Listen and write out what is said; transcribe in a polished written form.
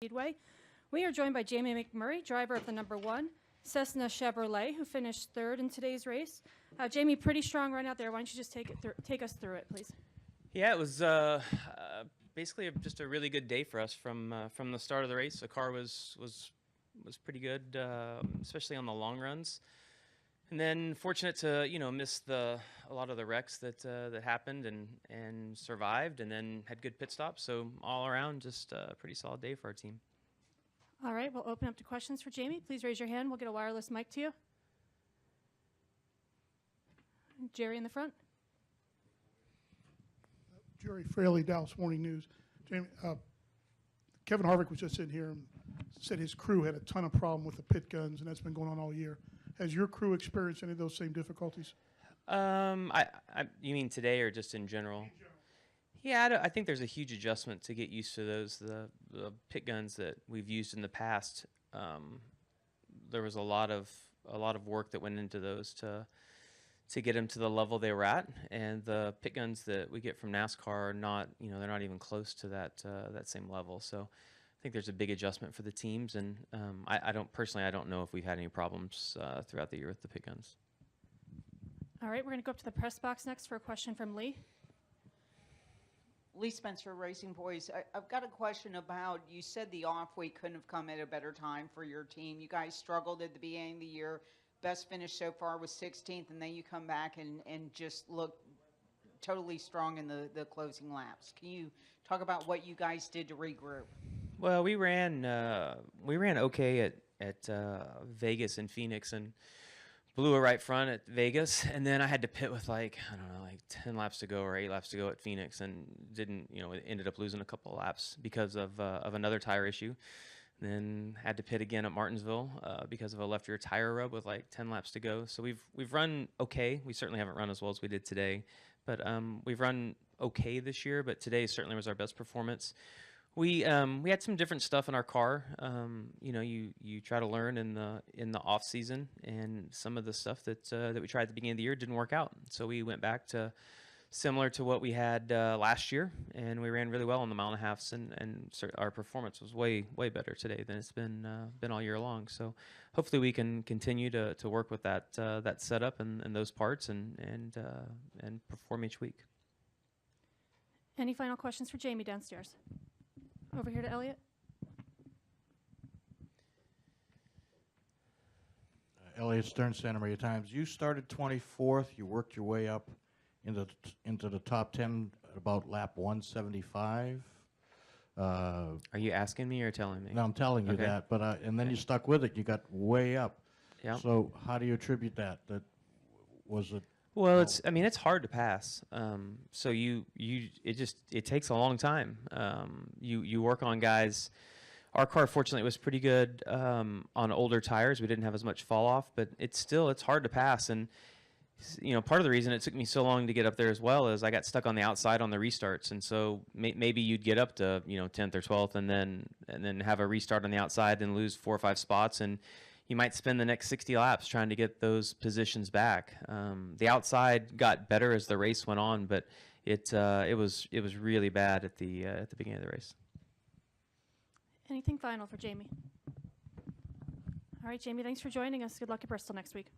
Speedway. We are joined by Jamie McMurray, driver of the number 1 Cessna Chevrolet, who finished third in today's race. Jamie, pretty strong run out there. Why don't you just take us through it, please? Yeah, it was basically just a really good day for us from the start of the race. The car was pretty good, especially on the long runs. And then fortunate to miss a lot of the wrecks that happened and survived, and then had good pit stops. So all around, just a pretty solid day for our team. All right, we'll open up to questions for Jamie. Please raise your hand. We'll get a wireless mic to you. Jerry in the front. Jerry Fraley, Dallas Morning News. Jamie, Kevin Harvick was just in here and said his crew had a ton of problem with the pit guns, and that's been going on all year. Has your crew experienced any of those same difficulties? You mean today or just in general? Yeah, I think there's a huge adjustment to get used to those. The pit guns that we've used in the past, there was a lot of work that went into those to get them to the level they were at, and the pit guns that we get from NASCAR are not, they're not even close to that same level. So I think there's a big adjustment for the teams, and I don't know if we've had any problems throughout the year with the pit guns. All right, we're going to go up to the press box next for a question from Lee. Lee Spencer, Racing Boys. I've got a question about, you said the off week couldn't have come at a better time for your team. You guys struggled at the beginning of the year. Best finish so far was 16th, and then you come back and just look totally strong in the closing laps. Can you talk about what you guys did to regroup? Well, we ran okay at Vegas and Phoenix, and blew a right front at Vegas, and then I had to pit with like 10 laps to go or 8 laps to go at Phoenix, and didn't, it ended up losing a couple of laps because of another tire issue. Then had to pit again at Martinsville because of a left rear tire rub with like 10 laps to go. So we've run okay. We certainly haven't run as well as we did today, but we've run okay this year. But today certainly was our best performance. We had some different stuff in our car. You try to learn in the off season, and some of the stuff that we tried at the beginning of the year didn't work out. So we went back to similar to what we had last year, and we ran really well on the mile and a halfs, and our performance was way better today than it's been all year long. So hopefully we can continue to work with that setup and those parts and perform each week. Any final questions for Jamie downstairs? Over here to Elliot. Elliot Stern, Santa Maria Times. You started 24th. You worked your way up into the top 10 at about lap 175. Are you asking me or telling me? No, I'm telling you that. But and then you stuck with it. You got way up. Yeah. So how do you attribute that? Was it? Well, it's hard to pass. So it takes a long time. You work on guys. Our car, fortunately, was pretty good on older tires. We didn't have as much fall off, but it's hard to pass. And part of the reason it took me so long to get up there as well is I got stuck on the outside on the restarts. And so maybe you'd get up to 10th or 12th, and then have a restart on the outside and lose 4 or 5 spots, and you might spend the next 60 laps trying to get those positions back. The outside got better as the race went on, but it was really bad at the beginning of the race. Anything final for Jamie? All right, Jamie, thanks for joining us. Good luck at Bristol next week.